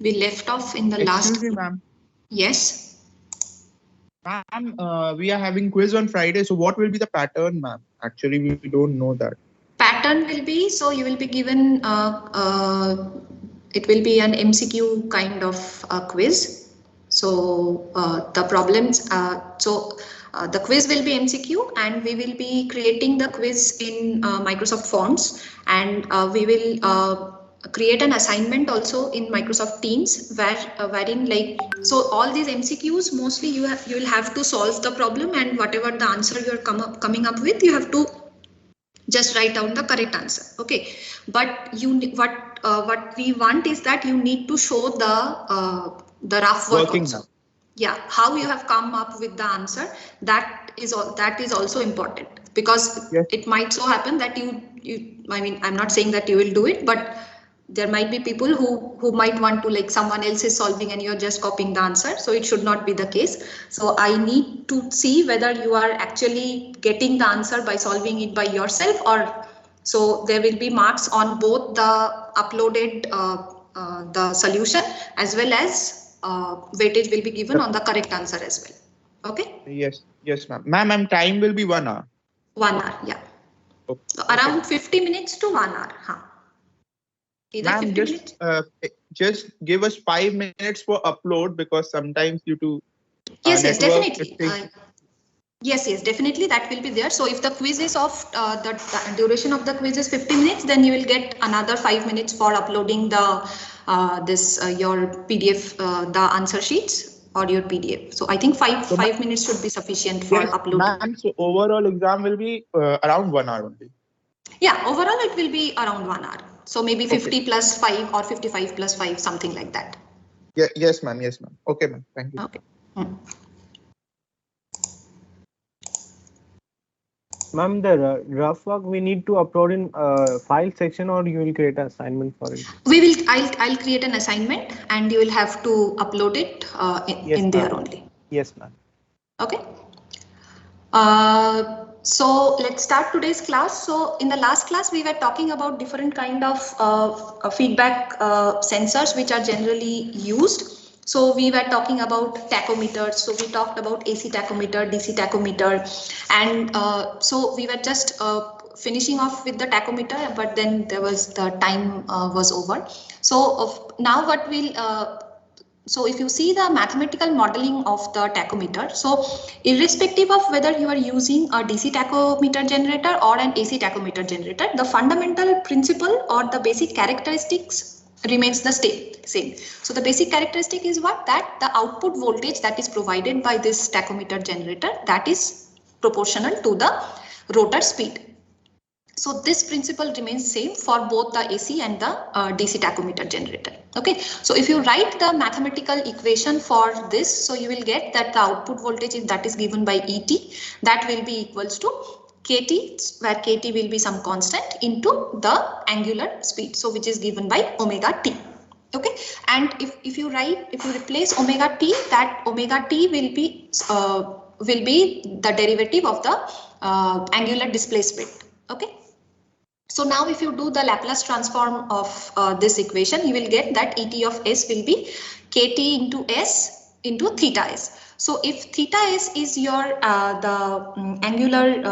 We left off in the last. Excuse me, ma'am. Yes. Ma'am, we are having quiz on Friday. So what will be the pattern, ma'am? Actually, we don't know that. Pattern will be, so you will be given, it will be an MCQ kind of quiz. So the problems, the quiz will be MCQ, and we will be creating the quiz in Microsoft Forms, and we will create an assignment also in Microsoft Teams, wherein, like, so all these MCQs mostly you will have to solve the problem, and whatever the answer you are coming up with, you have to just write down the correct answer. Okay, but what we want is that you need to show the rough work Working also. now. Yeah, how you have come up with the answer, that is also important, because Yes. it might so happen that you I mean, I'm not saying that you will do it, but there might be people who might want to, like, someone else is solving and you're just copying the answer, so it should not be the case. So I need to see whether you are actually getting the answer by solving it by yourself, or so there will be marks on both the uploaded the solution, as well as weightage will be given on the correct answer as well. Okay. Yes, ma'am. Ma'am, time will be 1 hour. 1 hour, yeah. Okay. So around 50 minutes to 1 hour. Either Ma'am, 50 minutes. just give us 5 minutes for upload, because sometimes due to Yes, network, it definitely. takes. Yes, definitely that will be there. So if the quiz is of the duration of the quiz is 50 minutes, then you will get another 5 minutes for uploading the your PDF, the answer sheets or your PDF. So I think So, 5 minutes should be sufficient for yes, uploading. ma'am. So overall exam will be around 1 hour only. Yeah, overall it will be around 1 hour. So maybe 50 Okay. plus 5 or 55 plus 5, something like that. Yeah, yes, ma'am. Yes, ma'am. Okay, ma'am. Thank you. Okay. Ma'am, the rough work we need to upload in file section, or you will create an assignment for it? I'll create an assignment, and you will have to upload it in there only. Yes, ma'am. Okay. So let's start today's class. So in the last class, we were talking about different kind of feedback sensors which are generally used. So we were talking about tachometers. So we talked about AC tachometer, DC tachometer, and so we were just finishing off with the tachometer, but then there was the time was over. So now what we'll so if you see the mathematical modeling of the tachometer, so irrespective of whether you are using a DC tachometer generator or an AC tachometer generator, the fundamental principle or the basic characteristics remains the same. So the basic characteristic is what? That the output voltage that is provided by this tachometer generator, that is proportional to the rotor speed. So this principle remains same for both the AC and the DC tachometer generator. Okay, so if you write the mathematical equation for this, so you will get that the output voltage that is given by ET, that will be equals to KT, where KT will be some constant, into the angular speed, so which is given by omega T. Okay, and if you replace omega T, that omega T will be the derivative of the angular displacement. Okay. So now if you do the Laplace transform of this equation, you will get that ET of S will be KT into S into theta S. So if theta S is your angular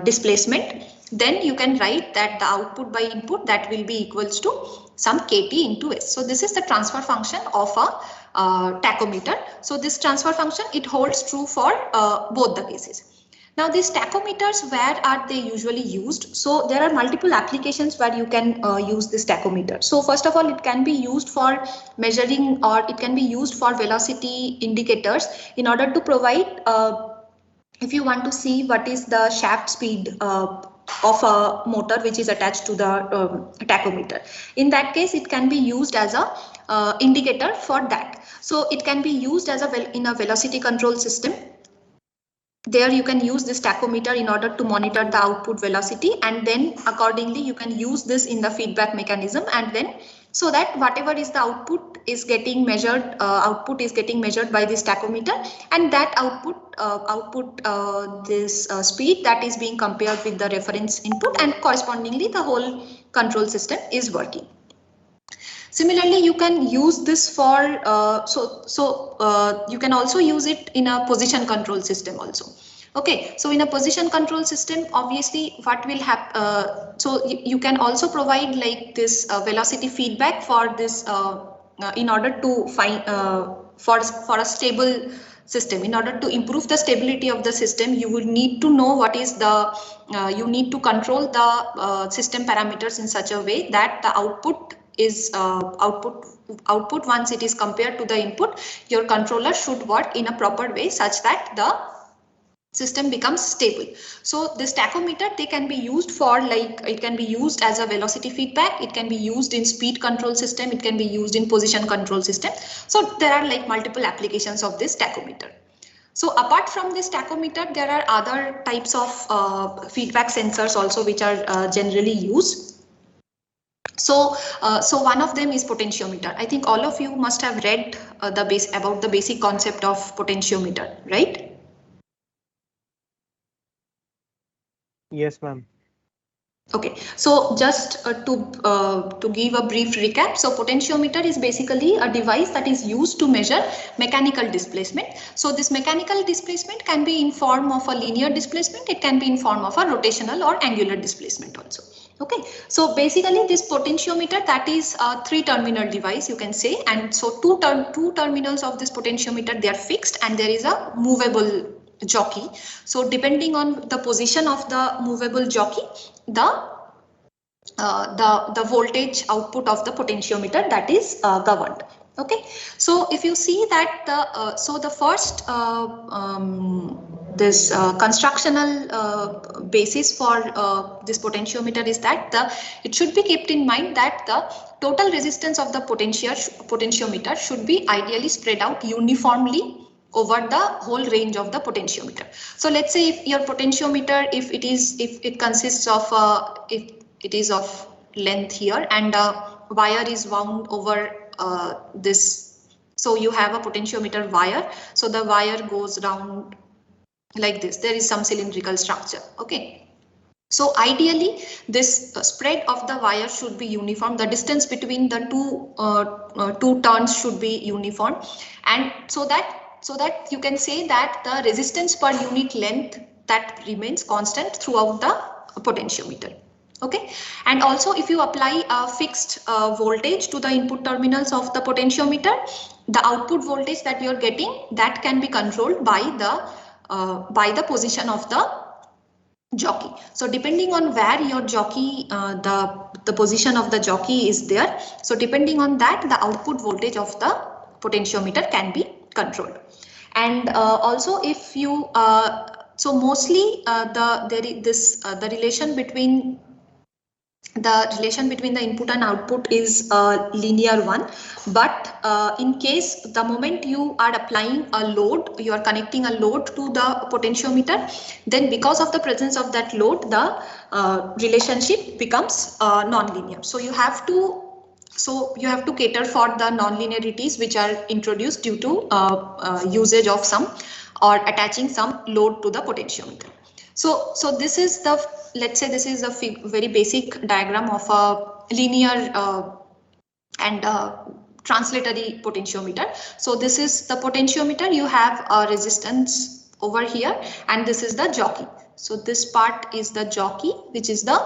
displacement, then you can write that the output by input, that will be equals to some KT into S. So this is the transfer function of a tachometer. So this transfer function, it holds true for both the cases. Now these tachometers, where are they usually used? So there are multiple applications where you can use this tachometer. So first of all, it can be used for measuring, or it can be used for velocity indicators in order to provide, if you want to see what is the shaft speed of a motor which is attached to the tachometer. In that case, it can be used as a indicator for that. So it can be used as in a velocity control system. There you can use this tachometer in order to monitor the output velocity, and then accordingly you can use this in the feedback mechanism, and then so that whatever is the output is getting measured, by this tachometer, and that this speed that is being compared with the reference input, and correspondingly the whole control system is working. Similarly, you can use this for you can also use it in a position control system also. Okay, so in a position control system, obviously what will happen, so you can also provide like this velocity feedback for this in order to find for a stable system. In order to improve the stability of the system, you will need to know what is the you need to control the system parameters in such a way that the output is output once it is compared to the input, your controller should work in a proper way such that the system becomes stable. So this tachometer, they can be used for like, it can be used as a velocity feedback, it can be used in speed control system, it can be used in position control system. So there are like multiple applications of this tachometer. So apart from this tachometer, there are other types of feedback sensors also which are generally used. So one of them is potentiometer. I think all of you must have read about the basic concept of potentiometer, right? Yes, ma'am. Okay, so just to give a brief recap, so potentiometer is basically a device that is used to measure mechanical displacement. So this mechanical displacement can be in form of a linear displacement, it can be in form of a rotational or angular displacement also. Okay, so basically this potentiometer, that is a 3-terminal device, you can say, and so two terminals of this potentiometer, they are fixed, and there is a movable jockey. So depending on the position of the movable jockey, the voltage output of the potentiometer, that is governed. Okay, so if you see that the first this constructional basis for this potentiometer is that it should be kept in mind that the total resistance of the potentiometer should be ideally spread out uniformly over the whole range of the potentiometer. So let's say if your potentiometer, if it consists of if it is of length here, and wire is wound over this, so you have a potentiometer wire, so the wire goes round like this, there is some cylindrical structure. Okay, so ideally this spread of the wire should be uniform, the distance between the two turns should be uniform, and so that you can say that the resistance per unit length, that remains constant throughout the potentiometer. Okay, and also if you apply a fixed voltage to the input terminals of the potentiometer, the output voltage that you are getting, that can be controlled by the position of the jockey. So depending on where your jockey, the position of the jockey is there, so depending on that, the output voltage of the potentiometer can be controlled. And also if you so mostly the relation between the input and output is a linear one, but in case the moment you are applying a load, you are connecting a load to the potentiometer, then because of the presence of that load, the relationship becomes non-linear. So you have to cater for the non-linearities which are introduced due to usage of some or attaching some load to the potentiometer. So this is the, let's say this is a very basic diagram of a linear and translatory potentiometer. So this is the potentiometer, you have a resistance over here, and this is the jockey. So this part is the jockey, which is the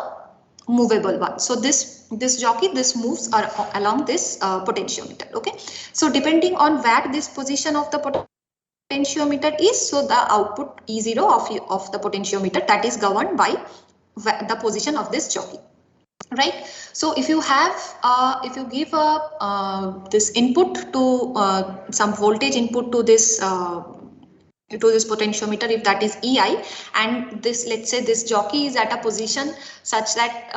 movable one. So this jockey, this moves along this potentiometer. Okay, so depending on where this position of the potentiometer is, so the output E0 of the potentiometer, that is governed by the position of this jockey, right? So if you have if you give this input to some voltage input to this potentiometer, if that is EI, and this, let's say this jockey is at a position such that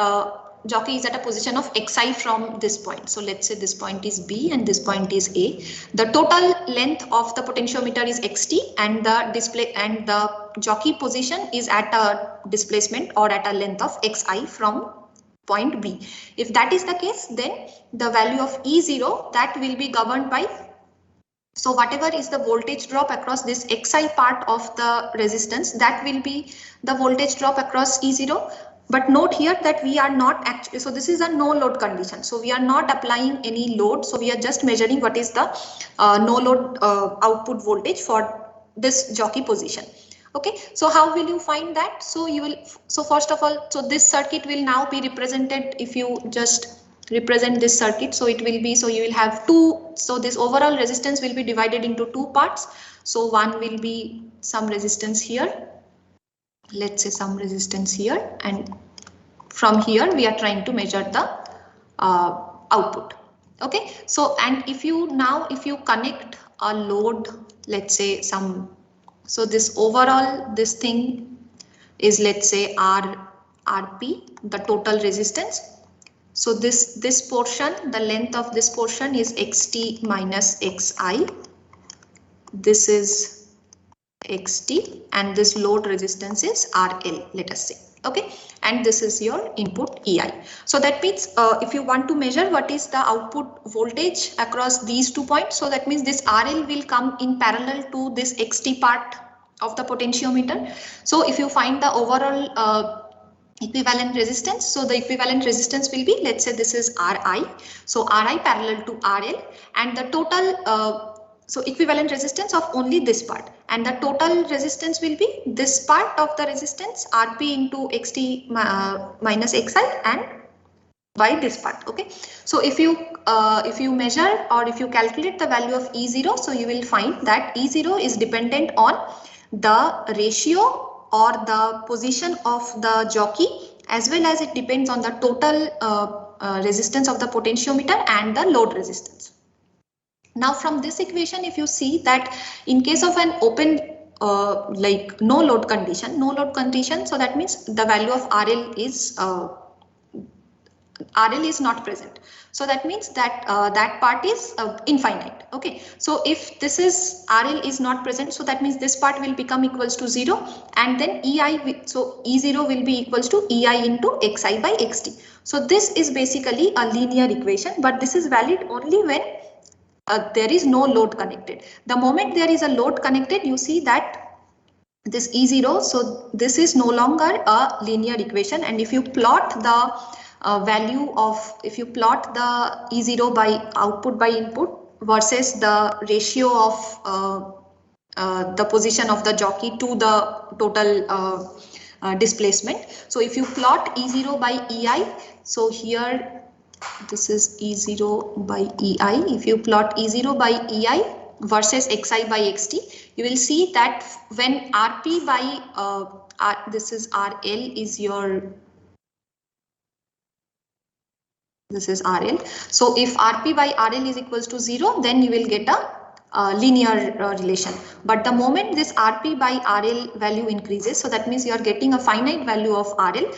jockey is at a position of xi from this point. So let's say this point is B and this point is A. The total length of the potentiometer is xt, and the jockey position is at a displacement or at a length of xi from point B. If that is the case, then the value of E0, that will be governed by, so whatever is the voltage drop across this xi part of the resistance, that will be the voltage drop across E0. But note here that we are not actually, so this is a no load condition. So we are not applying any load. So we are just measuring what is the no load output voltage for this jockey position. Okay, so how will you find that? So you will, so first of all, so this circuit will now be represented, if you just represent this circuit, so it will be, so you will have two, so this overall resistance will be divided into two parts. So one will be some resistance here, let's say some resistance here, and from here we are trying to measure the output. Okay, so and if you now, if you connect a load, let's say some, so this overall, this thing is, let's say RP, the total resistance. So this portion, the length of this portion is XT minus XI. This is XT, and this load resistance is RL, let us say. Okay, and this is your input EI. So that means if you want to measure what is the output voltage across these 2 points, so that means this RL will come in parallel to this XT part of the potentiometer. So if you find the overall equivalent resistance, so the equivalent resistance will be, let's say this is RI, so RI parallel to RL, and the total so equivalent resistance of only this part, and the total resistance will be this part of the resistance RP into XT minus XI and by this part. Okay, so if you measure or if you calculate the value of E0, so you will find that E0 is dependent on the ratio or the position of the jockey, as well as it depends on the total resistance of the potentiometer and the load resistance. Now from this equation, if you see that in case of an open like no load condition, so that means the value of RL is not present. So that means that that part is infinite. Okay, so if this is RL is not present, so that means this part will become equals to 0, and then EI, so E0 will be equals to EI into XI by XT. So this is basically a linear equation, but this is valid only when there is no load connected. The moment there is a load connected, you see that this E0, so this is no longer a linear equation, and if you plot the value of, if you plot the E0 by output by input versus the ratio of the position of the jockey to the total displacement. So if you plot E0 by EI, so here this is E0 by EI. If you plot E0 by EI versus XI by XT, you will see that when RP by this is RL is your, this is RL. So if RP by RL is equals to 0, then you will get a linear relation. But the moment this RP by RL value increases, so that means you are getting a finite value of RL,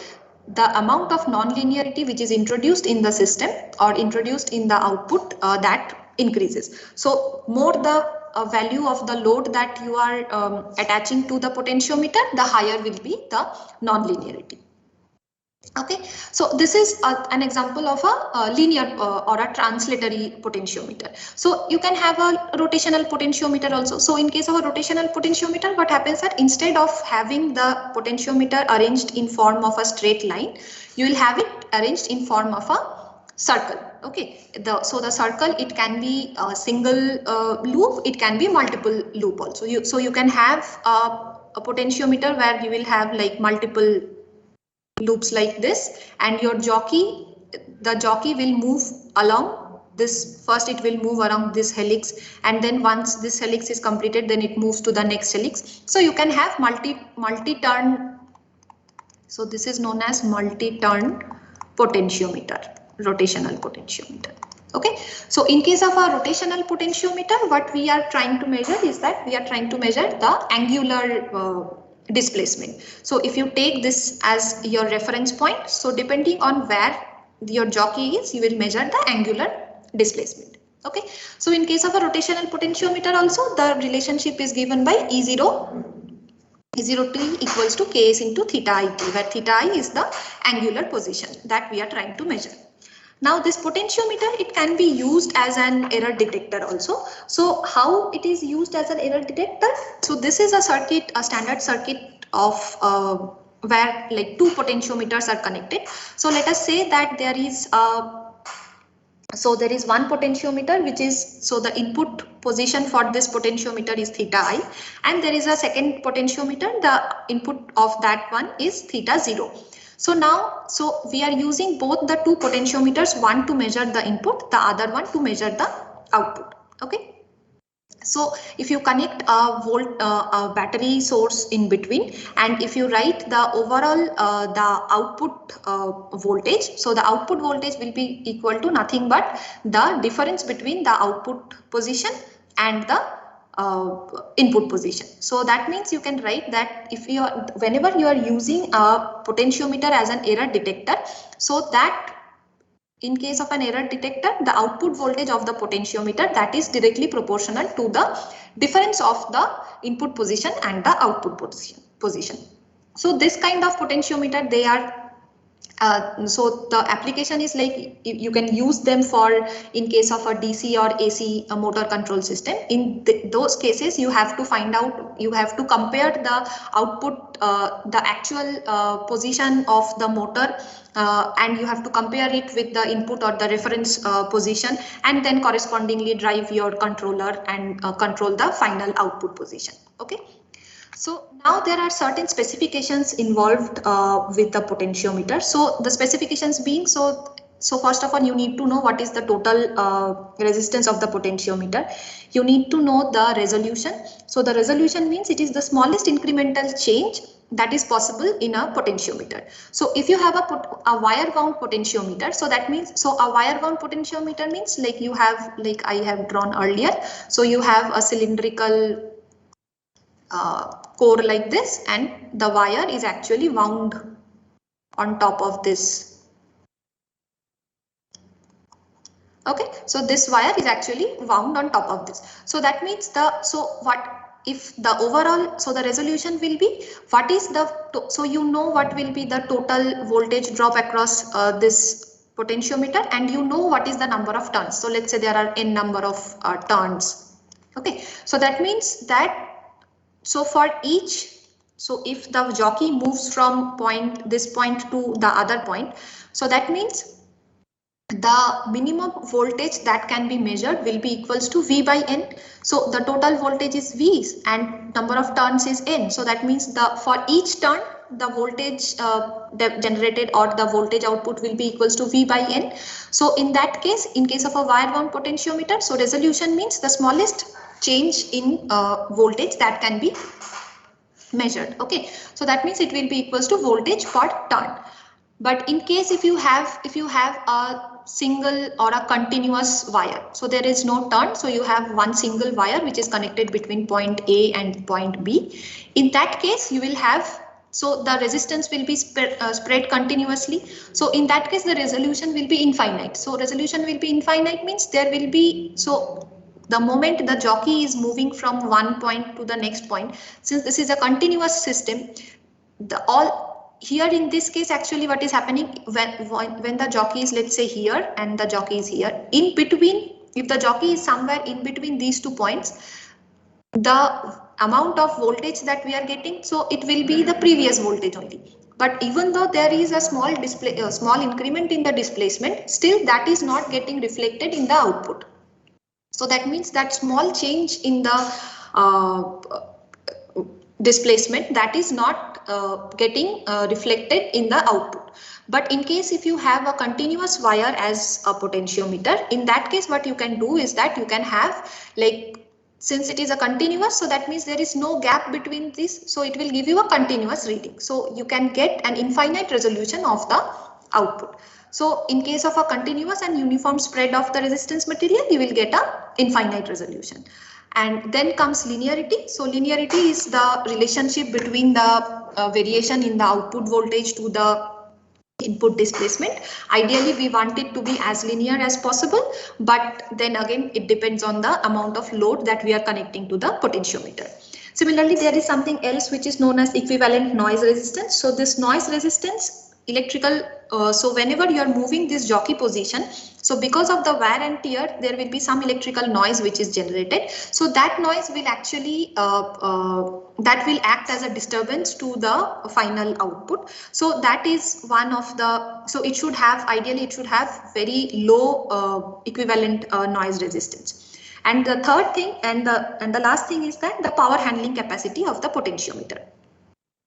the amount of non-linearity which is introduced in the system or introduced in the output that increases. So more the value of the load that you are attaching to the potentiometer, the higher will be the non-linearity. Okay, so this is an example of a linear or a translatory potentiometer. So you can have a rotational potentiometer also. So in case of a rotational potentiometer, what happens that instead of having the potentiometer arranged in form of a straight line, you will have it arranged in form of a circle. Okay, so the circle, it can be a single loop, it can be multiple loop also. So you can have a potentiometer where you will have like multiple loops like this, and your jockey, the jockey will move along this, first it will move around this helix, and then once this helix is completed, then it moves to the next helix. So you can have multi-turn, so this is known as multi-turn potentiometer, rotational potentiometer. Okay, so in case of a rotational potentiometer, what we are trying to measure is that we are trying to measure the angular displacement. So if you take this as your reference point, so depending on where your jockey is, you will measure the angular displacement. Okay, so in case of a rotational potentiometer also, the relationship is given by E0 t equals to Ks into theta it, where theta I is the angular position that we are trying to measure. Now this potentiometer, it can be used as an error detector also. So how it is used as an error detector? So this is a circuit, a standard circuit of where like two potentiometers are connected. So let us say that there is one potentiometer which is, so the input position for this potentiometer is theta I, and there is a second potentiometer, the input of that one is theta 0. So now, so we are using both the two potentiometers, one to measure the input, the other one to measure the output. Okay. So if you connect a battery source in between, and if you write the overall the output voltage, so the output voltage will be equal to nothing but the difference between the output position and the input position. So that means you can write that if you are, whenever you are using a potentiometer as an error detector, so that in case of an error detector, the output voltage of the potentiometer, that is directly proportional to the difference of the input position and the output position. So this kind of potentiometer, they are so the application is like you can use them for in case of a DC or AC motor control system. In those cases, you have to find out, you have to compare the output, the actual position of the motor, and you have to compare it with the input or the reference position, and then correspondingly drive your controller and control the final output position. Okay. So now there are certain specifications involved with the potentiometer. So the specifications being, so first of all, you need to know what is the total resistance of the potentiometer. You need to know the resolution. So the resolution means it is the smallest incremental change that is possible in a potentiometer. So if you have a wire wound potentiometer, so that means, so a wire wound potentiometer means like you have, like I have drawn earlier. So you have a cylindrical core like this, and the wire is actually wound on top of this. Okay, so this wire is actually wound on top of this. So that means the, so what if the overall, so the resolution will be, what is the, so you know what will be the total voltage drop across this potentiometer, and you know what is the number of turns. So let's say there are n number of turns. Okay, so that means that, so for each, so if the jockey moves from this point to the other point, so that means the minimum voltage that can be measured will be equals to V by N. So the total voltage is V and number of turns is N. So that means the, for each turn, the voltage generated or the voltage output will be equals to V by N. So in that case, in case of a wire wound potentiometer, so resolution means the smallest change in voltage that can be measured. Okay, so that means it will be equals to voltage per turn. But in case if you have a single or a continuous wire, so there is no turn, so you have one single wire which is connected between point A and point B. In that case, you will have, so the resistance will be spread continuously. So in that case, the resolution will be infinite. So resolution will be infinite means there will be, so the moment the jockey is moving from one point to the next point, since this is a continuous system, here in this case, actually what is happening when the jockey is, let's say here, and the jockey is here, in between, if the jockey is somewhere in between these 2 points, the amount of voltage that we are getting, so it will be the previous voltage only. But even though there is a small small increment in the displacement, still that is not getting reflected in the output. So that means that small change in the displacement, that is not getting reflected in the output. But in case if you have a continuous wire as a potentiometer, in that case what you can do is that you can have, like, since it is a continuous, so that means there is no gap between this, so it will give you a continuous reading. So you can get an infinite resolution of the output. So in case of a continuous and uniform spread of the resistance material, you will get a infinite resolution. And then comes linearity. So linearity is the relationship between the variation in the output voltage to the input displacement. Ideally, we want it to be as linear as possible, but then again, it depends on the amount of load that we are connecting to the potentiometer. Similarly, there is something else which is known as equivalent noise resistance. So this noise resistance electrical, so whenever you are moving this jockey position, so because of the wear and tear, there will be some electrical noise which is generated. So that noise will actually that will act as a disturbance to the final output. So that is one of the, so it should have, ideally it should have very low equivalent noise resistance. And the third thing and the last thing is that the power handling capacity of the potentiometer.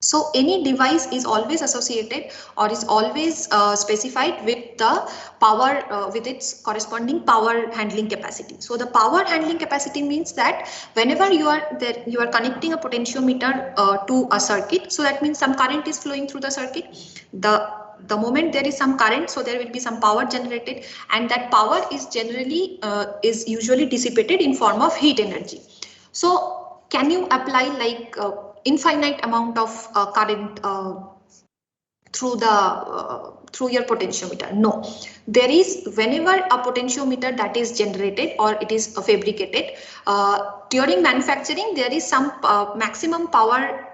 So any device is always associated or is always specified with the power, with its corresponding power handling capacity. So the power handling capacity means that whenever you are there, you are connecting a potentiometer to a circuit. So that means some current is flowing through the circuit. The moment there is some current, so there will be some power generated, and that power is generally is usually dissipated in form of heat energy. So can you apply like infinite amount of current through the through your potentiometer? No, there is, whenever a potentiometer that is generated or it is fabricated during manufacturing, there is some maximum power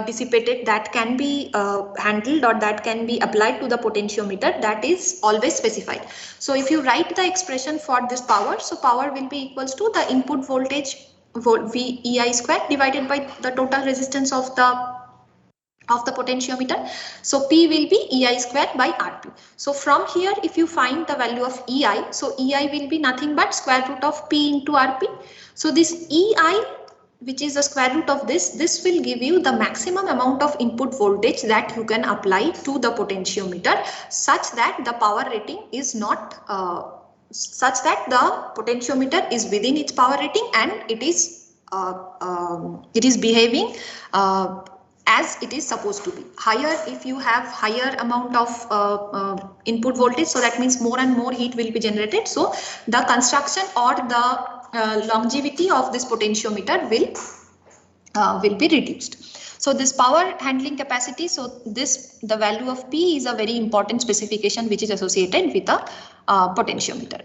dissipated that can be handled or that can be applied to the potentiometer, that is always specified. So if you write the expression for this power, so power will be equals to the input voltage V EI square divided by the total resistance of the potentiometer. So P will be EI square by RP. So from here, if you find the value of EI, so EI will be nothing but square root of P into RP. So this EI, which is the square root of this will give you the maximum amount of input voltage that you can apply to the potentiometer, such that the power rating is not such that the potentiometer is within its power rating and it is behaving as it is supposed to be. Higher, if you have higher amount of input voltage, so that means more and more heat will be generated. So the construction or the longevity of this potentiometer will be reduced. So this power handling capacity, so the value of P is a very important specification which is associated with a potentiometer.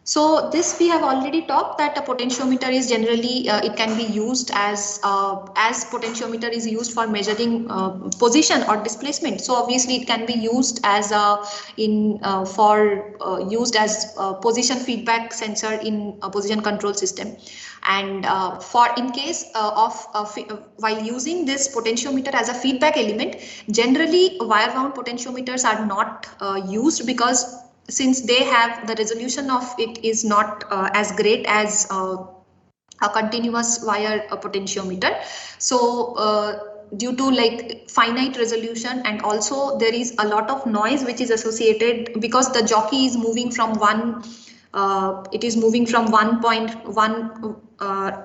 So this we have already talked that a potentiometer is generally it can be used as potentiometer is used for measuring position or displacement. So obviously it can be used as used as position feedback sensor in a position control system. And for in case while using this potentiometer as a feedback element, generally wire wound potentiometers are not used, because since they have the resolution of it is not as great as a continuous wire potentiometer. So due to like finite resolution, and also there is a lot of noise which is associated, because the jockey is moving from one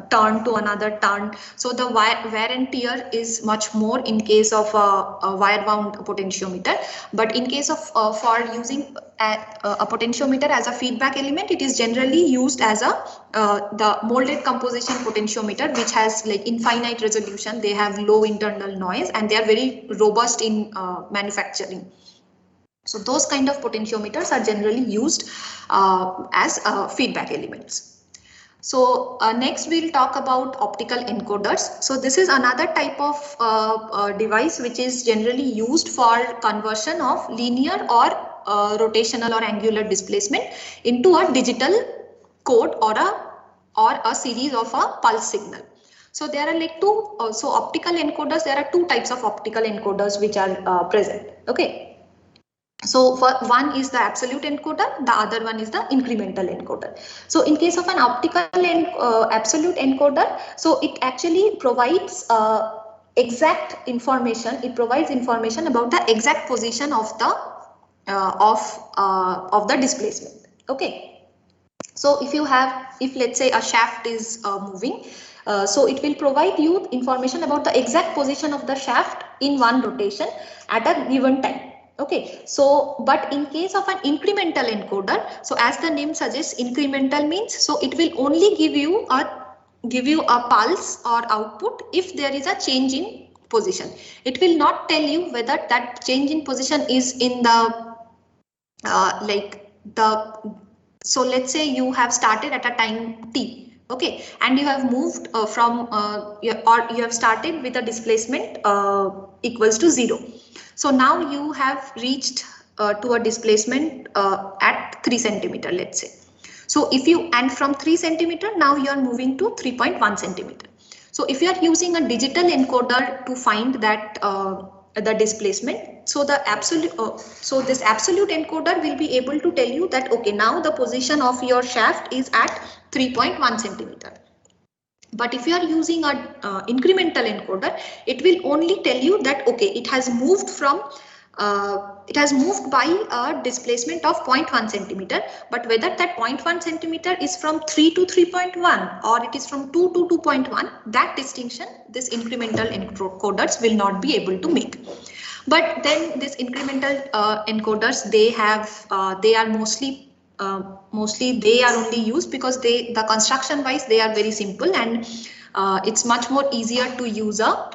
turn to another turn. So the wear and tear is much more in case of a wire wound potentiometer. But in case of for using a potentiometer as a feedback element, it is generally used as the molded composition potentiometer, which has like infinite resolution. They have low internal noise and they are very robust in manufacturing. So those kind of potentiometers are generally used as feedback elements. So next we'll talk about optical encoders. So this is another type of device which is generally used for conversion of linear or rotational or angular displacement into a digital code or a series of a pulse signal. So there are like two, so optical encoders, there are two types of optical encoders which are present. Okay. So for one is the absolute encoder, the other one is the incremental encoder. So in case of an optical absolute encoder, so it actually provides exact information. It provides information about the exact position of the displacement. Okay. So if let's say a shaft is moving, so it will provide you information about the exact position of the shaft in one rotation at a given time. Okay, so but in case of an incremental encoder, so as the name suggests, incremental means, so it will only give you a pulse or output if there is a change in position. It will not tell you whether that change in position is in the so let's say you have started at a time t. Okay, and you have moved from you have started with a displacement equals to 0. So now you have reached to a displacement at 3 centimeter, let's say. So if you, and from 3 centimeter, now you are moving to 3.1 centimeter. So if you are using a digital encoder to find that the displacement, so the absolute, so this absolute encoder will be able to tell you that, okay, now the position of your shaft is at 3.1 centimeter. But if you are using a incremental encoder, it will only tell you that, okay, it has moved from it has moved by a displacement of 0.1 centimeter, but whether that 0.1 centimeter is from 3 to 3.1 or it is from 2 to 2.1, that distinction this incremental encoders will not be able to make. But then this incremental encoders, they are mostly they are only used because the construction wise they are very simple, and it's much more easier to use a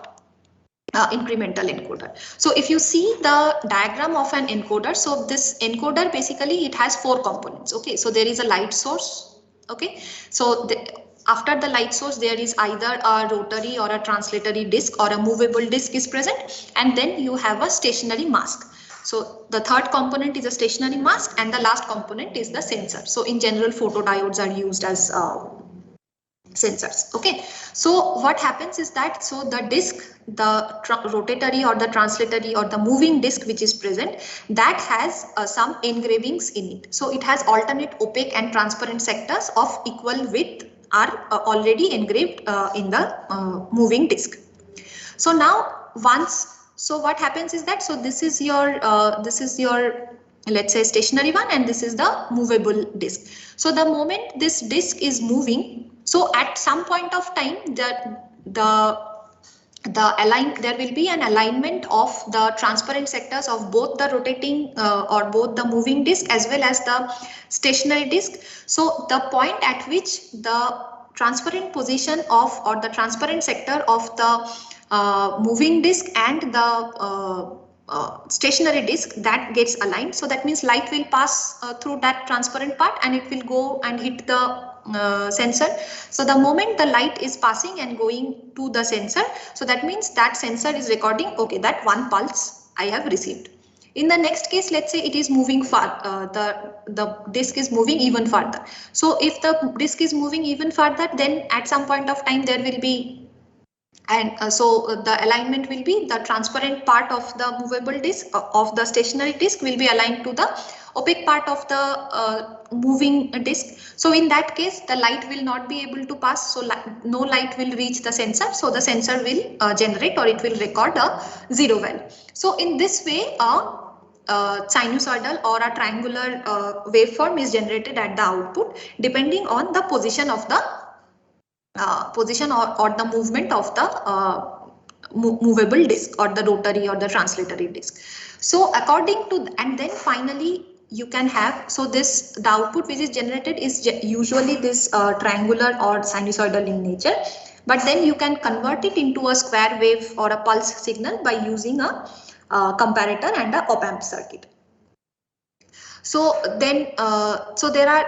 incremental encoder. So if you see the diagram of an encoder, so this encoder basically it has 4 components. Okay, so there is a light source. Okay, so after the light source there is either a rotary or a translatory disc or a movable disc is present, and then you have a stationary mask. So the third component is a stationary mask, and the last component is the sensor. So in general, photodiodes are used as sensors. Okay, so what happens is that, so the disc, the rotatory or the translatory or the moving disc which is present, that has some engravings in it. So it has alternate opaque and transparent sectors of equal width are already engraved in the moving disc. So now so what happens is that, so this is your let's say stationary one, and this is the movable disc. So the moment this disc is moving, so at some point of time there will be an alignment of the transparent sectors of both the rotating or both the moving disc as well as the stationary disc. So the point at which the transparent position of, or the transparent sector of the moving disc and the stationary disc, that gets aligned. So that means light will pass through that transparent part and it will go and hit the sensor. So the moment the light is passing and going to the sensor, so that means that sensor is recording, okay, that one pulse I have received. In the next case, let's say it is moving far, the disc is moving even further. So if the disc is moving even further, then at some point of time there will be, and so the alignment will be the transparent part of the movable disc of the stationary disc will be aligned to the opaque part of the moving disc. So in that case, the light will not be able to pass. So no light will reach the sensor. So the sensor will generate, or it will record a 0 value. So in this way, sinusoidal or a triangular waveform is generated at the output depending on the position of the position or the movement of the movable disc or the rotary or the translatory disc. So according to, and then finally you can have, so this, the output which is generated is usually this triangular or sinusoidal in nature, but then you can convert it into a square wave or a pulse signal by using a comparator and a op-amp circuit. So then so there are,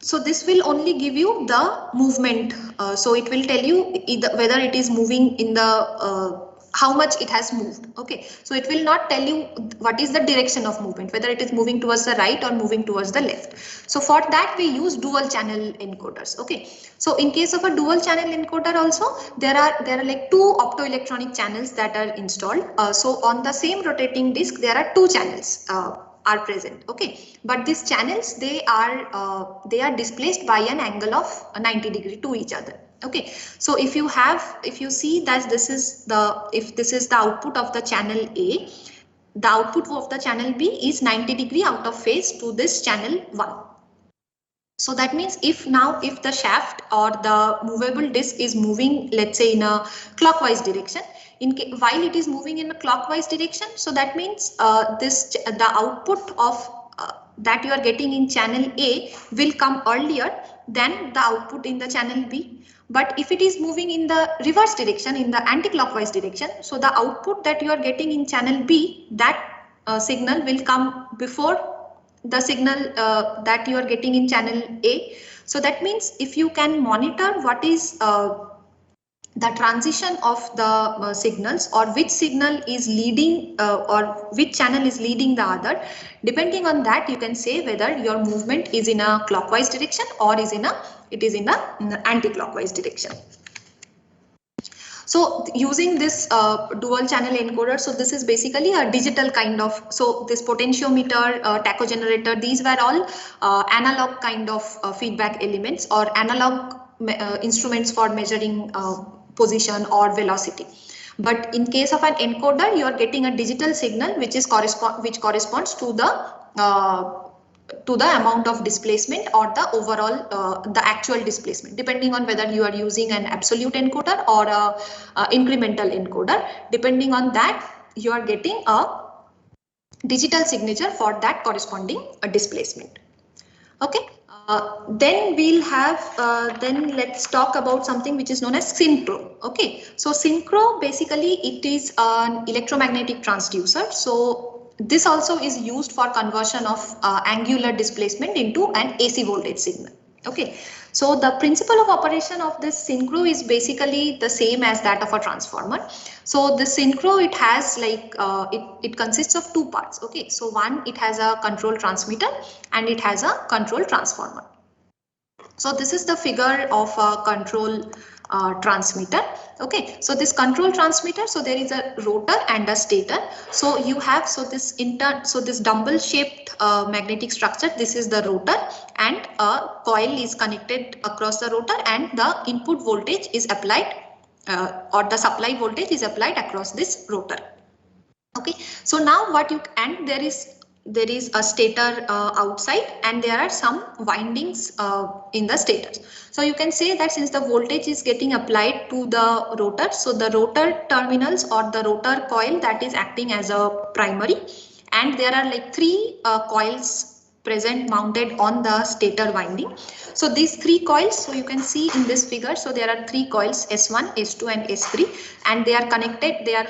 so this will only give you the movement. So it will tell you either whether it is moving in the how much it has moved. Okay, so it will not tell you what is the direction of movement, whether it is moving towards the right or moving towards the left. So for that we use dual channel encoders. Okay, so in case of a dual channel encoder also, there are like 2 optoelectronic channels that are installed. So on the same rotating disc there are 2 channels are present. Okay, but these channels, they are displaced by an angle of 90 degree to each other. Okay, so if you see that this is the output of the channel A, the output of the channel B is 90 degree out of phase to this channel 1. So that means if the shaft or the movable disc is moving, let's say in a clockwise direction, while it is moving in a clockwise direction, so that means the output of that you are getting in channel A will come earlier than the output in the channel B. But if it is moving in the reverse direction, in the anti-clockwise direction, so the output that you are getting in channel B, that signal will come before the signal that you are getting in channel A. So that means if you can monitor what is the transition of the signals, or which signal is leading or which channel is leading the other, depending on that you can say whether your movement is in a clockwise direction or it is in a anti-clockwise direction. So using this dual channel encoder, so this is basically a digital kind of, so this potentiometer, tacho generator, these were all analog kind of feedback elements or analog instruments for measuring position or velocity. But in case of an encoder, you are getting a digital signal which corresponds to the amount of displacement or the overall the actual displacement, depending on whether you are using an absolute encoder or a incremental encoder. Depending on that, you are getting a digital signature for that corresponding displacement. Okay. Then we'll have, then let's talk about something which is known as synchro. Okay, so synchro basically it is an electromagnetic transducer. So this also is used for conversion of angular displacement into an AC voltage signal. Okay, so the principle of operation of this synchro is basically the same as that of a transformer. So the synchro, it has like it consists of two parts. Okay, so one, it has a control transmitter and it has a control transformer. So this is the figure of a control transmitter. Okay, so this control transmitter, so there is a rotor and a stator. So you have, so this dumbbell shaped magnetic structure, this is the rotor, and a coil is connected across the rotor, and the input voltage is applied or the supply voltage is applied across this rotor. Okay, so now what you, and there is a stator outside, and there are some windings in the stators. So you can say that since the voltage is getting applied to the rotor, so the rotor terminals or the rotor coil, that is acting as a primary, and there are like three coils present mounted on the stator winding. So these three coils, so you can see in this figure, so there are three coils, S1, S2 and S3, and they are connected, they are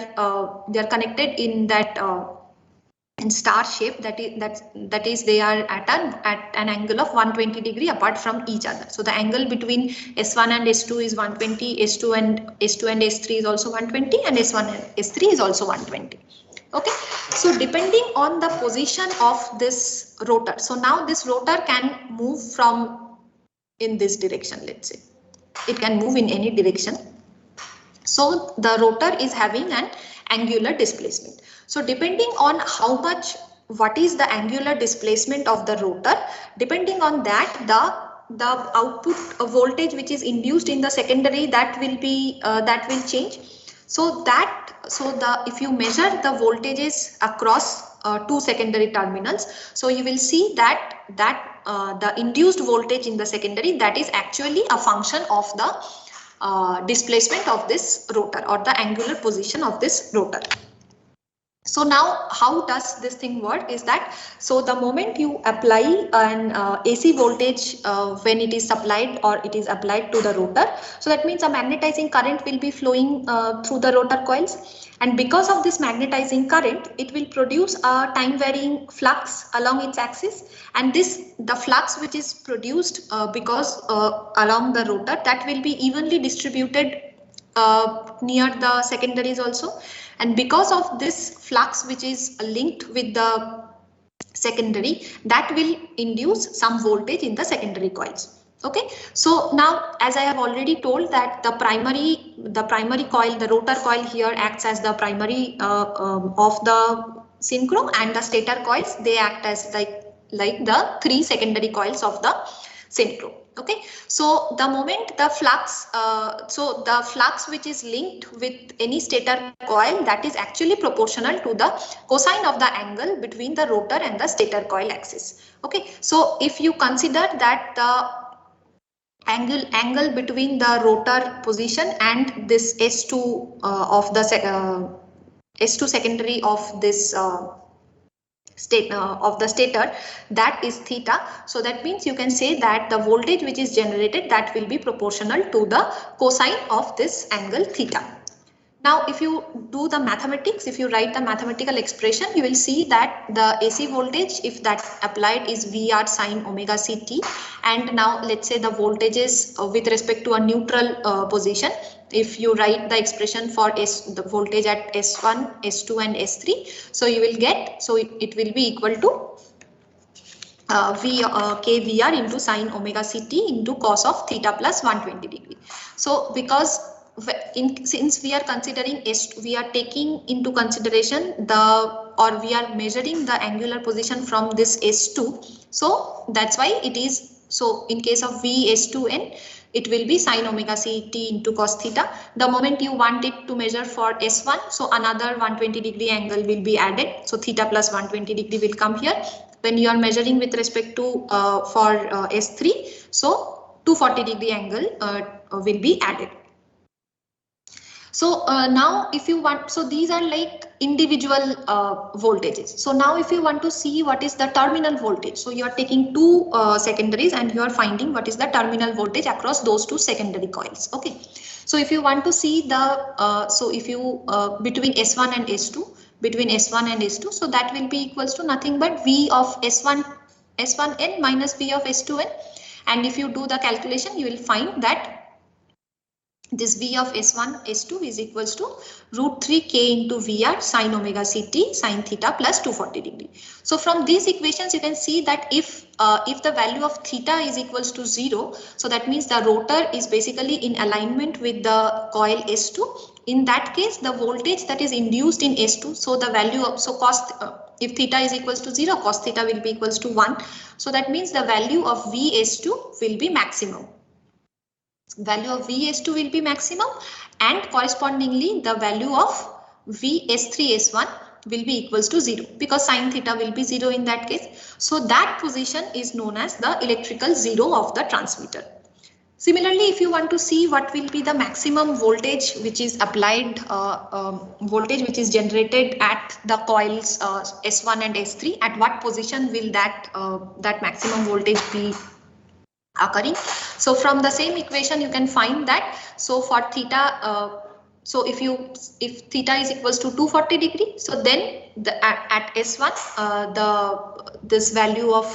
connected in that in star shape, that is they are at an angle of 120 degree apart from each other. So the angle between S1 and S2 is 120, S2 and S3 is also 120, and S1 and S3 is also 120. Okay, so depending on the position of this rotor, so now this rotor can move from in this direction, let's say it can move in any direction. So the rotor is having an angular displacement. So depending on how much, what is the angular displacement of the rotor, depending on that, the output voltage which is induced in the secondary, that will be that will change. So if you measure the voltages across two secondary terminals, so you will see that the induced voltage in the secondary, that is actually a function of the displacement of this rotor or the angular position of this rotor. So now how does this thing work is that, so the moment you apply an AC voltage when it is supplied or it is applied to the rotor, so that means a magnetizing current will be flowing through the rotor coils, and because of this magnetizing current, it will produce a time varying flux along its axis, and the flux which is produced because along the rotor, that will be evenly distributed near the secondaries also. And because of this flux which is linked with the secondary, that will induce some voltage in the secondary coils. Okay, so now as I have already told that the primary coil, the rotor coil here acts as the primary of the synchro, and the stator coils, they act as like the three secondary coils of the synchro. Okay, so the moment the flux, so the flux which is linked with any stator coil, that is actually proportional to the cosine of the angle between the rotor and the stator coil axis. Okay, so if you consider that the angle between the rotor position and this S2 of the S2 secondary of this of the stator, that is theta. So that means you can say that the voltage which is generated, that will be proportional to the cosine of this angle theta. Now, if you do the mathematics, if you write the mathematical expression, you will see that the AC voltage, if that applied, is VR sine omega CT. And now let's say the voltages with respect to a neutral position. If you write the expression for the voltage at S1, S2 and S3, so you will get, so it will be equal to KVR into sine omega CT into cos of theta plus 120 degree. So because since we are considering we are taking into consideration we are measuring the angular position from this S2. So that's why it is, so in case of V S2n, it will be sine omega CT into cos theta. The moment you want it to measure for S1, so another 120 degree angle will be added. So theta plus 120 degree will come here. When you are measuring with respect to for S3, so 240 degree angle will be added. So now if you want, so these are like individual voltages. So now if you want to see what is the terminal voltage, so you are taking two secondaries and you are finding what is the terminal voltage across those two secondary coils. Okay. So if you want to see the, so if you between S1 and S2, between S1 and S2, so that will be equals to nothing but V of S1n minus V of S2n. And if you do the calculation, you will find that this V of S1, S2 is equals to root 3 K into VR sine omega CT sine theta plus 240 degree. So from these equations, you can see that if the value of theta is equals to 0, so that means the rotor is basically in alignment with the coil S2. In that case, the voltage that is induced in S2, so the value of, so cos, if theta is equals to 0, cos theta will be equals to 1. So that means the value of VS2 will be maximum. Value of VS2 will be maximum, and correspondingly the value of VS3S1 will be equals to 0 because sine theta will be 0 in that case. So that position is known as the electrical zero of the transmitter. Similarly, if you want to see what will be the maximum voltage which is applied, voltage which is generated at the coils S1 and S3, at what position will that maximum voltage be occurring? So from the same equation you can find that, so for theta, so if theta is equals to 240 degree, so then at S1 this value of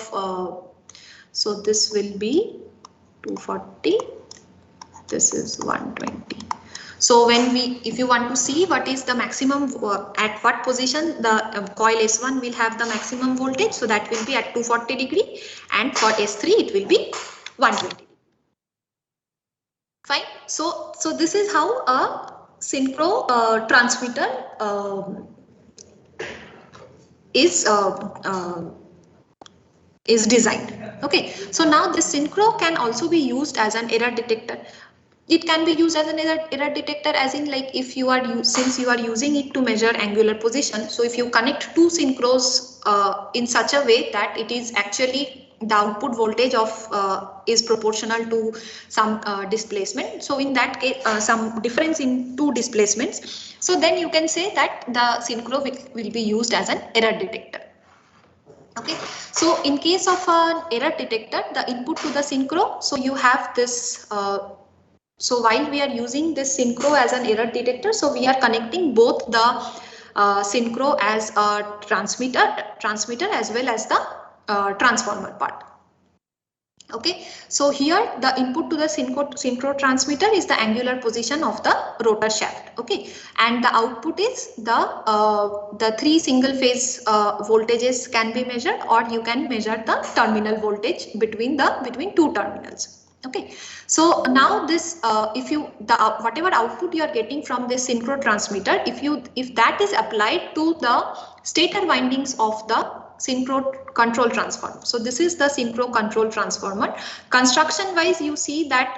so this will be 240, this is 120. So when if you want to see what is the maximum, at what position the coil S1 will have the maximum voltage, so that will be at 240 degree, and for S3 it will be 120. Fine. So this is how a synchro transmitter is designed. Okay. So now this synchro can also be used as an error detector. It can be used as an error detector, as in like if you are since you are using it to measure angular position. So if you connect two synchros in such a way that it is actually the output voltage of is proportional to some displacement. So in that case, some difference in two displacements. So then you can say that the synchro will be used as an error detector. Okay. So in case of an error detector, the input to the synchro. So you have this. So while we are using this synchro as an error detector, so we are connecting both the synchro as a transmitter as well as the transformer part. Okay, so here the input to the synchro transmitter is the angular position of the rotor shaft. Okay, and the output is the three single phase voltages can be measured, or you can measure the terminal voltage between two terminals. Okay, so now this whatever output you are getting from this synchro transmitter, if that is applied to the stator windings of the synchro control transformer. So this is the synchro control transformer. Construction wise, you see that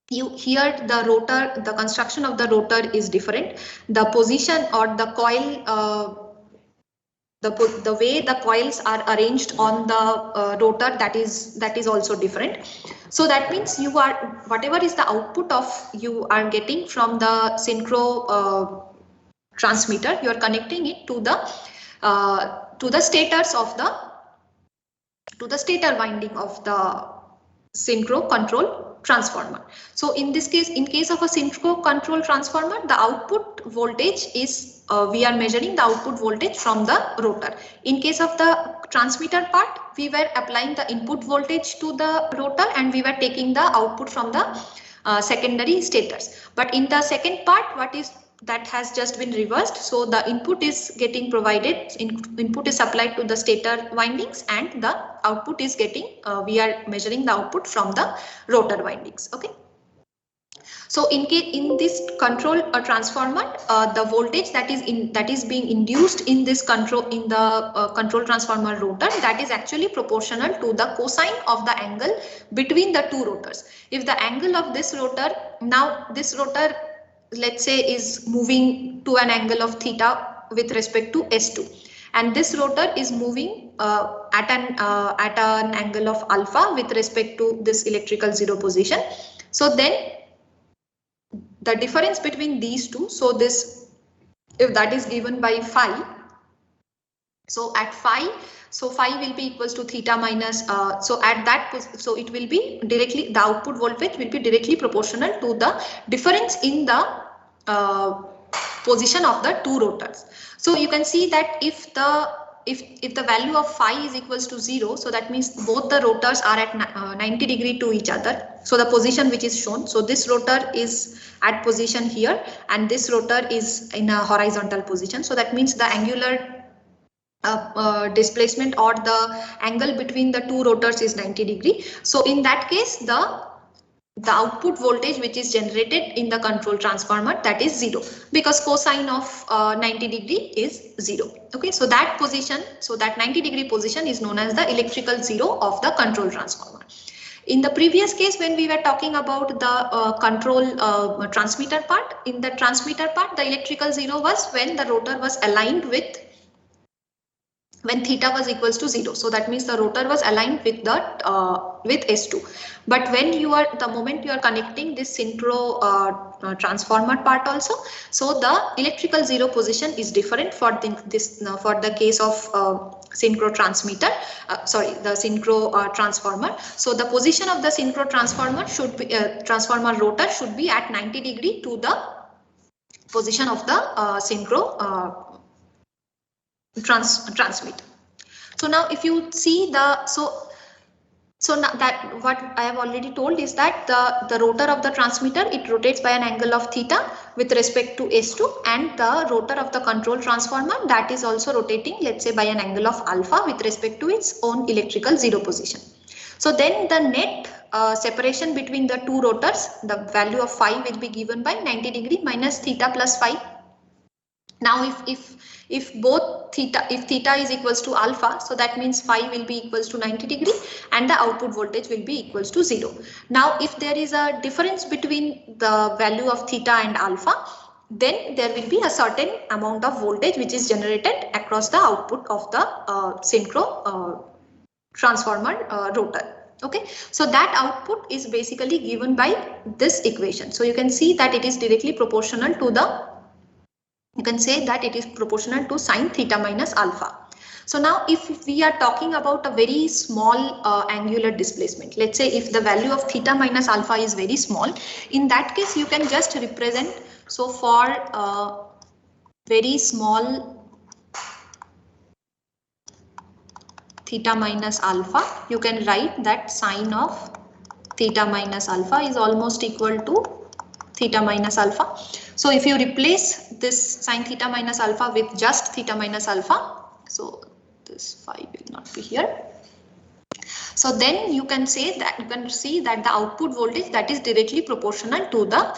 here the rotor, the construction of the rotor is different. The position or the coil, the way the coils are arranged on the rotor, that is also different. So that means you are, whatever is the output of you are getting from the synchro transmitter, you are connecting it to the stators of the stator winding of the synchro control transformer. So in this case, in case of a synchro control transformer, the output voltage is we are measuring the output voltage from the rotor. In case of the transmitter part, we were applying the input voltage to the rotor and we were taking the output from the secondary stators. But in the second part, what is that has just been reversed. So the input is getting provided, input is supplied to the stator windings and the output is getting, we are measuring the output from the rotor windings. Okay. So in this control transformer, the voltage that is being induced in this control control transformer rotor, that is actually proportional to the cosine of the angle between the two rotors. If the angle of this rotor, now this rotor, let's say, is moving to an angle of theta with respect to S2, and this rotor is moving at an angle of alpha with respect to this electrical zero position. So then the difference between these two, so this, if that is given by phi, so at phi, so phi will be equals to theta minus, so at that, so it will be directly, the output voltage will be directly proportional to the difference in the position of the two rotors. So you can see that if the value of phi is equals to 0, so that means both the rotors are at 90 degree to each other. So the position which is shown, so this rotor is at position here and this rotor is in a horizontal position. So that means the angular displacement or the angle between the two rotors is 90 degree. So in that case, the output voltage which is generated in the control transformer, that is 0, because cosine of 90 degree is 0. Okay, so that position, so that 90 degree position is known as the electrical zero of the control transformer. In the previous case, when we were talking about the control transmitter part, in the transmitter part, the electrical zero was when the rotor was aligned with, when theta was equals to 0. So that means the rotor was aligned with the with S2. But when you are, the moment you are connecting this synchro transformer part also, so the electrical zero position is different for for the case of synchro transmitter, the synchro transformer. So the position of the synchro transformer should be, transformer rotor should be at 90 degree to the position of the synchro transmitter. So now if you see the, so now that what I have already told is that the rotor of the transmitter, it rotates by an angle of theta with respect to S2, and the rotor of the control transformer, that is also rotating, let's say, by an angle of alpha with respect to its own electrical zero position. So then the net separation between the two rotors, the value of phi will be given by 90 degree minus theta plus phi. Now if both theta, if theta is equals to alpha, so that means phi will be equals to 90 degree and the output voltage will be equals to 0. Now if there is a difference between the value of theta and alpha, then there will be a certain amount of voltage which is generated across the output of the synchro transformer rotor. Okay, so that output is basically given by this equation. So you can see that it is directly proportional to the, you can say that it is proportional to sine theta minus alpha. So now if we are talking about a very small angular displacement, let's say if the value of theta minus alpha is very small, in that case you can just represent, so for very small theta minus alpha, you can write that sine of theta minus alpha is almost equal to theta minus alpha. So if you replace this sine theta minus alpha with just theta minus alpha, so this phi will not be here. So then you can say that, you can see that the output voltage, that is directly proportional to the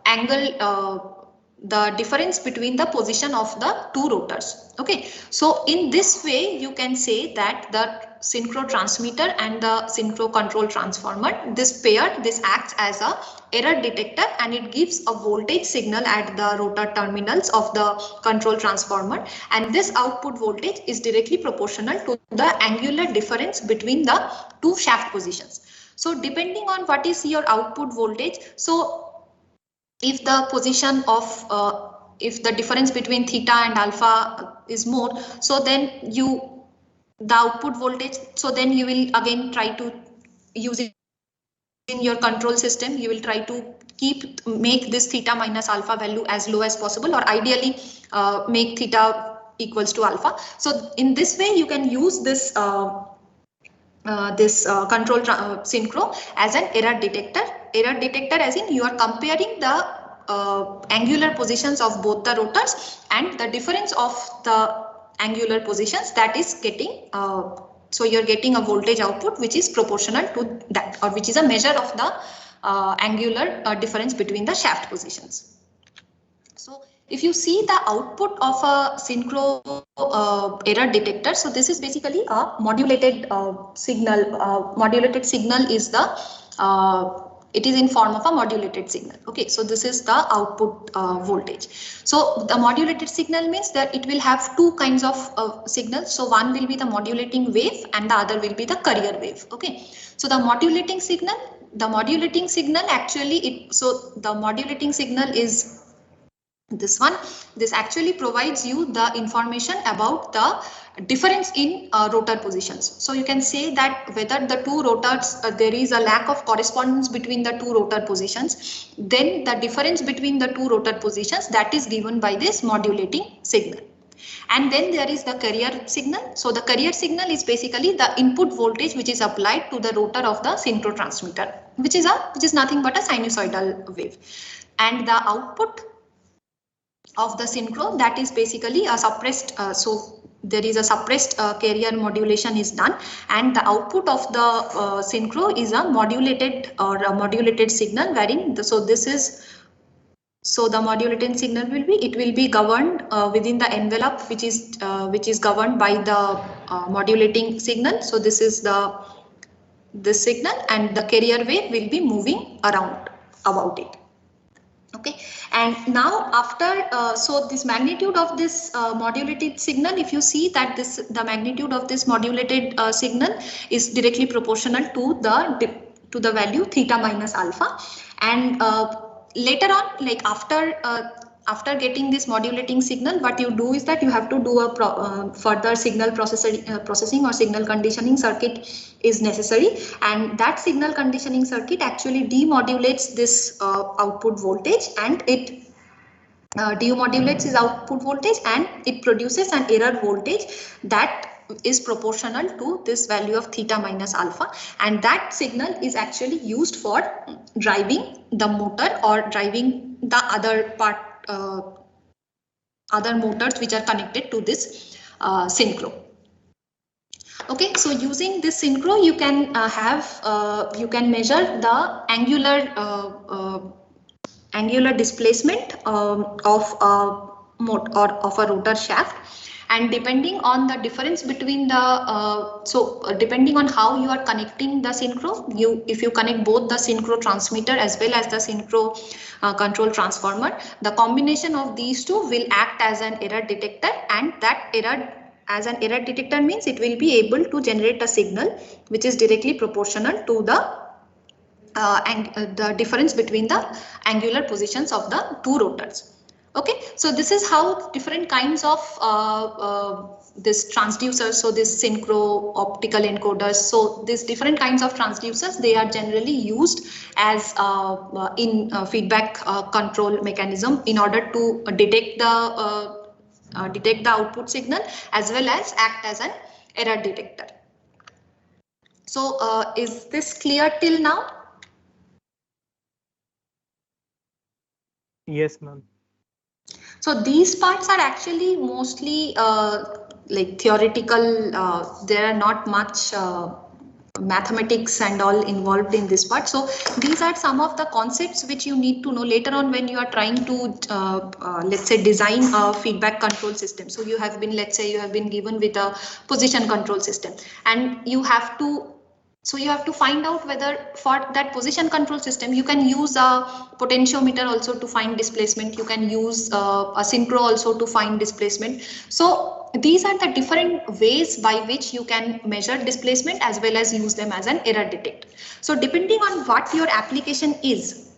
angle, the difference between the position of the two rotors. Okay, so in this way you can say that the synchro transmitter and the synchro control transformer, this pair, this acts as a error detector and it gives a voltage signal at the rotor terminals of the control transformer, and this output voltage is directly proportional to the angular difference between the two shaft positions. So depending on what is your output voltage, so if the position of if the difference between theta and alpha is more, so then the output voltage, so then you will again try to use it in your control system, you will try to make this theta minus alpha value as low as possible, or ideally make theta equals to alpha. So in this way, you can use this control synchro as an error detector. Error detector as in you are comparing the angular positions of both the rotors, and the difference of the angular positions that is getting so you're getting a voltage output which is proportional to that, or which is a measure of the angular difference between the shaft positions. So if you see the output of a synchro error detector, so this is basically a modulated signal. Modulated signal is the it is in form of a modulated signal. Okay, so this is the output voltage. So the modulated signal means that it will have two kinds of signals. So one will be the modulating wave and the other will be the carrier wave. Okay, so the modulating signal actually the modulating signal is this one. This actually provides you the information about the difference in rotor positions. So you can say that whether the two rotors, there is a lack of correspondence between the two rotor positions, then the difference between the two rotor positions, that is given by this modulating signal. And then there is the carrier signal. So the carrier signal is basically the input voltage which is applied to the rotor of the synchro transmitter, which is nothing but a sinusoidal wave. And the output of the synchro, that is basically a suppressed, so there is a suppressed carrier modulation is done, and the output of the synchro is a modulated signal, wherein so the modulated signal will be governed within the envelope which is governed by the modulating signal. So this is this signal, and the carrier wave will be moving around about it. Okay, and now after so this magnitude of this modulated signal, if you see that the magnitude of this modulated signal is directly proportional to the value theta minus alpha, and later on, like after getting this modulating signal, what you do is that you have to do a further signal processing or signal conditioning circuit is necessary, and that signal conditioning circuit actually demodulates this output voltage, and it demodulates its output voltage, and it produces an error voltage that is proportional to this value of theta minus alpha, and that signal is actually used for driving the motor or driving the other motors which are connected to this synchro. Okay, so using this synchro, you can you can measure the angular displacement of a rotor shaft, and depending on the difference between the depending on how you are connecting the synchro, if you connect both the synchro transmitter as well as the synchro control transformer, the combination of these two will act as an error detector, and that as an error detector means it will be able to generate a signal which is directly proportional to the difference between the angular positions of the two rotors. Okay, so this is how different kinds of this transducers, so this synchro optical encoders, so these different kinds of transducers, they are generally used as in feedback control mechanism in order to detect the output signal as well as act as an error detector. So is this clear till now? Yes, ma'am. So these parts are actually mostly like theoretical. There are not much mathematics and all involved in this part. So these are some of the concepts which you need to know later on when you are trying to let's say design a feedback control system. So you have been, let's say you have been given with a position control system, and you have to find out whether for that position control system you can use a potentiometer also to find displacement, you can use a synchro also to find displacement. So these are the different ways by which you can measure displacement as well as use them as an error detector. So depending on what your application is,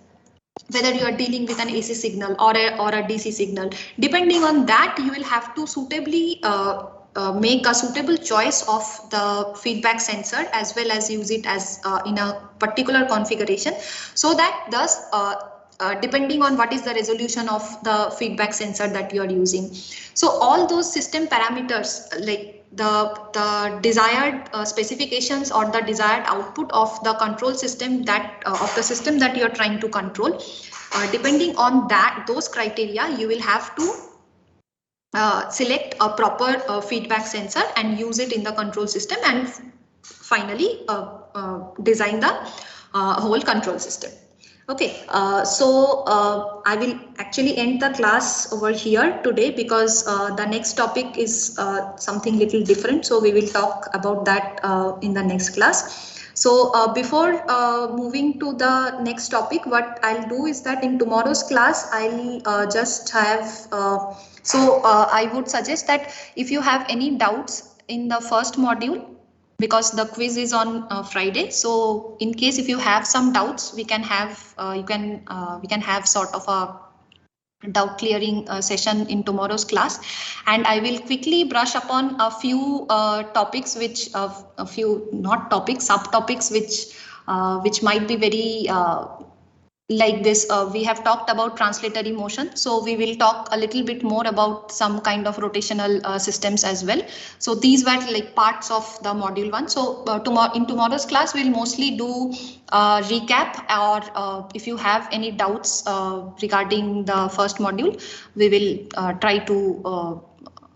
whether you are dealing with an AC signal or a DC signal, depending on that you will have to suitably make a suitable choice of the feedback sensor as well as use it as in a particular configuration, so that thus depending on what is the resolution of the feedback sensor that you are using. So all those system parameters, like the desired specifications or the desired output of the control system that of the system that you are trying to control, depending on those criteria, you will have to select a proper feedback sensor and use it in the control system, and finally design the whole control system. Okay, so I will actually end the class over here today, because the next topic is something little different. So we will talk about that in the next class. So before moving to the next topic, what I'll do is that in tomorrow's class, I'll just have, I would suggest that if you have any doubts in the first module, because the quiz is on Friday, so in case if you have some doubts, we can have we can have sort of a doubt clearing session in tomorrow's class, and I will quickly brush upon a few topics, which a few not topics, subtopics, which might be very like this. We have talked about translatory motion, so we will talk a little bit more about some kind of rotational systems as well. So these were like parts of the module 1. So in tomorrow's class, we'll mostly do recap, or if you have any doubts regarding the first module, we will try to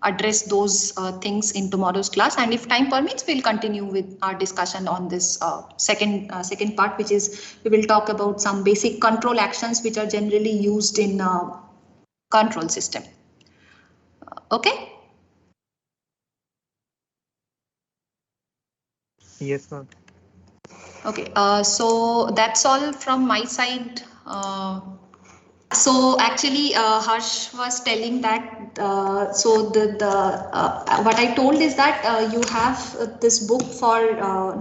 address those things in tomorrow's class, and if time permits, we'll continue with our discussion on this second part, which is we will talk about some basic control actions which are generally used in control system. Okay. Yes, ma'am. Okay, so that's all from my side. So actually, Harsh was telling that. So what I told is that you have this book for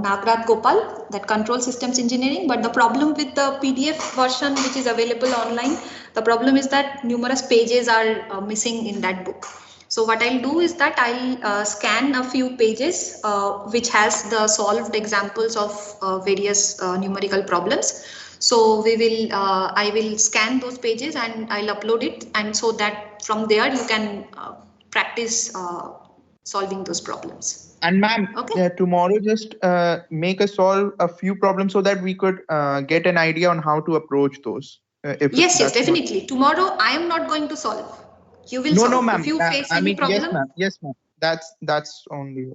Nagraj Gopal, that Control Systems Engineering. But the problem with the PDF version which is available online, the problem is that numerous pages are missing in that book. So what I'll do is that I'll scan a few pages which has the solved examples of various numerical problems. So we will, I will scan those pages and I'll upload it, and so that from there you can practice solving those problems. And ma'am, Okay. tomorrow just make us solve a few problems so that we could get an idea on how to approach those. Yes, definitely. Tomorrow I am not going to solve. You will solve. No, ma'am. If you face any problem. Yes, ma'am. That's only.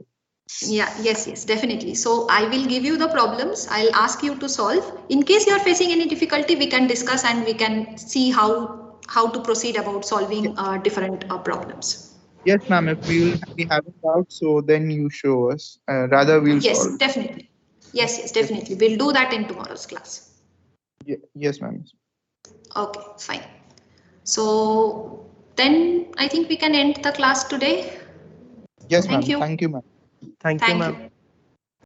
Yeah, yes, definitely. So I will give you the problems. I'll ask you to solve. In case you are facing any difficulty, we can discuss and we can see how to proceed about solving different problems. Yes, ma'am. If we will be having doubts, so then you show us. Rather, we'll solve. Yes, definitely. Yes, definitely. We'll do that in tomorrow's class. Yes, ma'am. Okay, fine. So then I think we can end the class today. Yes, ma'am. Thank you. Thank you, ma'am. Thank you, ma'am.